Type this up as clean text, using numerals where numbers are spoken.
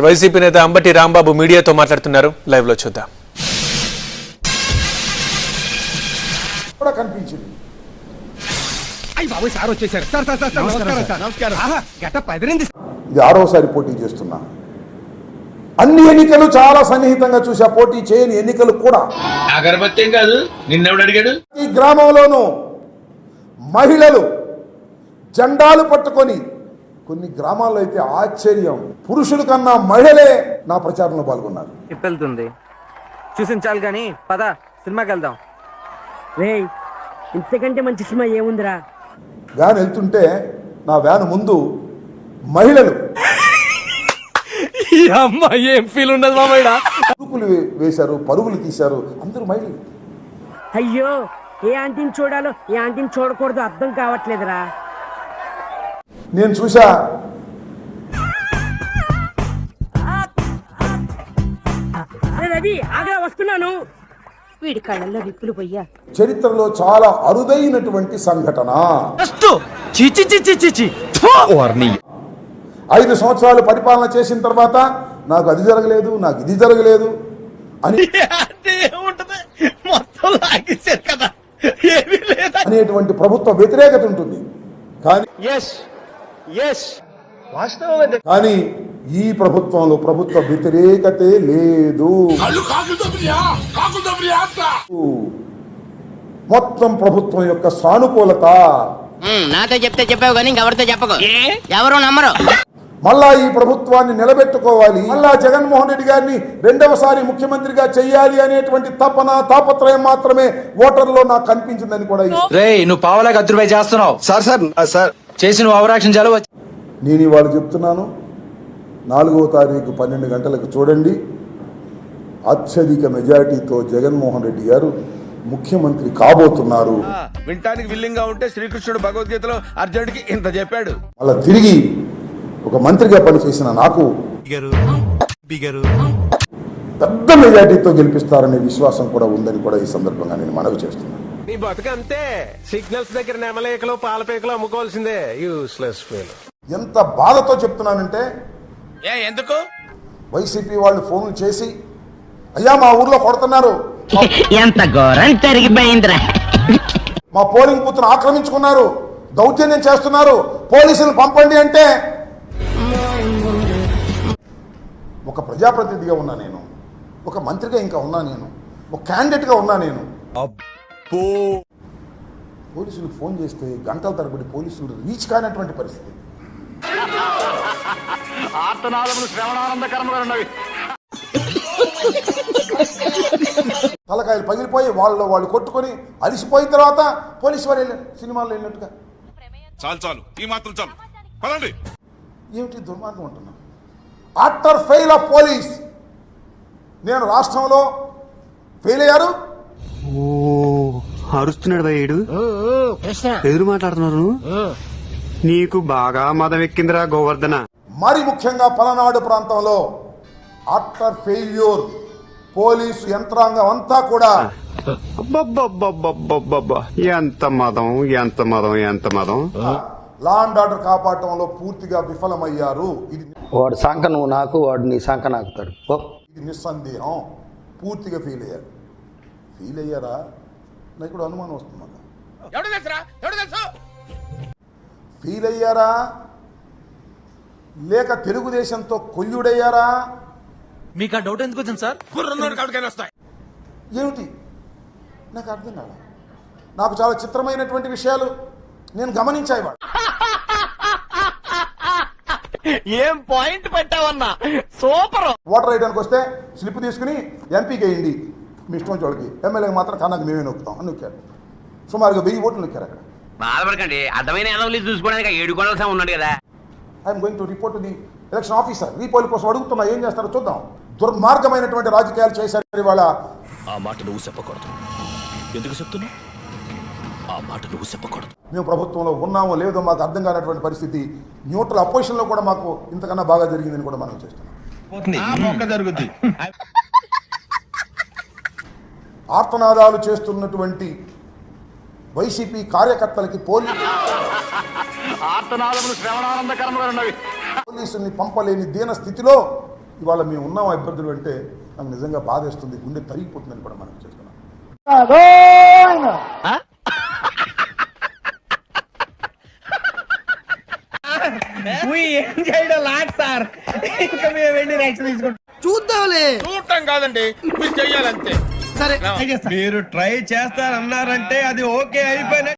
YCP నేత అంబటి రాంబాబు మీడియాతో మాట్లాడుతున్నారు. లైవ్ లో చూద్దాం. కూడా కనిపించింది. ఇది 6వసారి పోటీ చేస్తున్నా. అన్ని ఎన్నికలు చాలా సన్నిహితంగా చూసా. పోటీ చేయని ఎన్నికలు కూడా. అగరబత్తి కాదు, నిన్నెవడు అడిగాడు? ఈ గ్రామంలోనూ మహిళలు జెండాలు పట్టుకొని, కొన్ని గ్రామాల్లో అయితే ఆశ్చర్యం, పురుషుల కన్నా మహిళలే నా ప్రచారంలో పాల్గొన్నారు. వెళ్తుంది చూసించాలి కానీ పద సినిమాకి వెళ్దాం. ఇంతకంటే మంచి సినిమా ఏముందిరా? వ్యాన్ వెళ్తుంటే నా వ్యాన్ ముందు మహిళలు ఏం ఫీల్ ఉండదు మామయ్య. పరుగులు వేశారు, పరుగులు తీశారు. అందరూ మహిళలు. అయ్యో, ఏ ఆంటీని చూడాలో ఏ ఆంటీని చూడకూడదు అర్థం కావట్లేదురా. నేను చూసా. రవి ఆగా వస్తున్నాను. వీడి కళ్ళల్లో విప్పులు పోయ్యా. చరిత్రలో చాలా అరుదైనటువంటి సంఘటన. 5 సంవత్సరాలు పరిపాలన చేసిన తర్వాత నాకు అది జరగలేదు, నాకు ఇది జరగలేదు అని అనేటువంటి ప్రభుత్వ వ్యతిరేకత ఉంటుంది. కానీ ఈ ప్రభుత్వంలో ప్రభుత్వ వ్యతిరేకతే లేదు. మొత్తం ప్రభుత్వం యొక్క సానుకూలత. నాతో చెప్తే చెప్పావు కానీ ఎవరితో చెప్పకు, ఎవరు నమ్మరు. మళ్ళా ఈ ప్రభుత్వాన్ని నిలబెట్టుకోవాలి, మళ్ళా జగన్మోహన్ రెడ్డి గారిని 2వసారి ముఖ్యమంత్రిగా చెయ్యాలి అనేటువంటి తపన, తాపత్రయం మాత్రమే ఓటర్లో నాకు కనిపించిందని కూడా. నువ్వు పావలా గద్దురుపై చేస్తున్నావు సార్ చేసి నువ్వు అవరాక్షణ చాలు. నేను ఇవాళ చెప్తున్నాను, 4వ తారీఖు 12 గంటలకు చూడండి. అత్యధిక మెజారిటీతో జగన్మోహన్ రెడ్డి గారు ముఖ్యమంత్రి కాబోతున్నారు. వింటానికి విల్లింగ్ గా ఉంటే శ్రీకృష్ణుడు భగవద్గీతలో అర్జునుడికి ఇంత చెప్పాడు. అలా తిరిగి ఒక మంత్రిగా పనిచేసిన నాకు పెద్ద మెజార్టీతో గెలిపిస్తారనే విశ్వాసం కూడా ఉందని కూడా ఈ సందర్భంగా నేను మనవి చేస్తున్నాను. నీ బతుకంతే, సిగ్నల్స్ దగ్గర నెమలేకలు పాలపేకలు అమ్ముకోవాల్సిందే. Useless fellow. ఎంత బాధతో చెప్తున్నానంటే, ఎందుకు వైసీపీ వాళ్ళు ఫోన్లు చేసి, అయ్యా మా ఊర్లో కొడుతున్నారు, ఎంత ఘోరం జరిగిపోయిందిరా, మా పోలింగ్ బూత్ను ఆక్రమించుకున్నారు, దౌర్జన్యం చేస్తున్నారు, పోలీసులు పంపండి అంటే, ఒక ప్రజాప్రతినిధిగా ఉన్నా నేను, ఒక మంత్రిగా ఇంకా ఉన్నా నేను, ఒక క్యాండిడేట్గా ఉన్నా నేను. పోలీసులకు ఫోన్ చేస్తే గంటల తరబడి పోలీసులు రీచ్ కానటువంటి పరిస్థితి. తలకాయలు పగిలిపోయి వాళ్ళు కొట్టుకొని అలిసిపోయిన తర్వాత పోలీసు వారు వెళ్ళారు సినిమాల్లో వెళ్ళినట్టుగా. చాలు ఈ మాత్రం చాలు, పదండి. ఏమిటి దుర్మార్గం అంటున్నా. ఆఫ్టర్ ఫెయిల్ ఆఫ్ పోలీస్ నేను రాష్ట్రంలో ఫెయిల్ అయ్యారు. అరుస్తున్నాడు భయ్యేడు, ఎదురు మాట్లాడుతున్నారు. నీకు బాగా మదం ఎక్కిందిరా గోవర్ధన. మరి ముఖ్యంగా పలనాడు ప్రాంతంలో ఆఫ్టర్ ఫెయిల్యూర్ పోలీసు యంత్రాంగం అంతా కూడా ఎంత మదం, ఎంత మదం, ఎంత మదం. లా అండ్ ఆర్డర్ కాపాడటంలో పూర్తిగా విఫలమయ్యారు. ఇది వాడు సంఖ నువ్వు నాకు, వాడు నీ సంఖ నాకుతాడు. ఇది నిస్సందేహం. పూర్తిగా ఫెయిల్ అయ్యారా నాకు కూడా అనుమానం వస్తుంది. ఫెయిల్ అయ్యారా లేక తెలుగుదేశంతో కొల్లుడయ్యారా? మీకు ఆ డౌట్ ఎందుకు వచ్చింది సార్? ఏమిటి నాకు అర్థం కాదు. నాకు చాలా చిత్రమైనటువంటి విషయాలు నేను గమనించాయి. ఏం పాయింట్ పెట్టావన్నా, సూపర్. ఓటర్ వేయడానికి వస్తే స్లిప్ తీసుకుని ఎంపీకి వేయండి మీ ఇష్టం చోళ్ళకి, ఎమ్మెల్యేకి మాత్రం కన్నాకు మేమే నొక్కుతాం అని నొక్కారు. సుమారుగా 1000 ఓట్లు నొక్కారు అక్కడ. బాధపడకండి, అర్థమైన చూసుకోవడానికి 7 గొడవలు ఉన్నాడు కదా. I'm going to report the election officer. Repoll కోసం అడుగుతున్నా, ఏం చేస్తారో చూద్దాం. దుర్మార్గమైనటువంటి రాజకీయాలు చేశారు ఇవాళ. ఆ మాట నువ్వు చెప్పకూడదు. ఎందుకు చెప్తున్నా? ఆ మాట నువ్వు చెప్పకూడదు. మేము ప్రభుత్వంలో ఉన్నామో లేదో మాకు అర్థం కానటువంటి పరిస్థితి. న్యూట్రల్ అపోజిషన్లో కూడా మాకు ఇంతకన్నా బాగా జరిగిందని కూడా మనం చేస్తున్నాం. ఆర్తనాదాలు చేస్తున్నటువంటి వైసీపీ కార్యకర్తలకి పోలీసుల్ని పంపలేని దీన స్థితిలో ఇవాళ మేము ఉన్నాం ఇబ్బందులు అంటే నాకు నిజంగా బాధేస్తుంది, గుండె తరిగిపోతుందని కూడా మనం చేస్తున్నాం. చూడటం కాదండి, మీరు చెయ్యాలంతే. మీరు ట్రై చేస్తారన్నారంటే అది ఓకే అయిపోయిన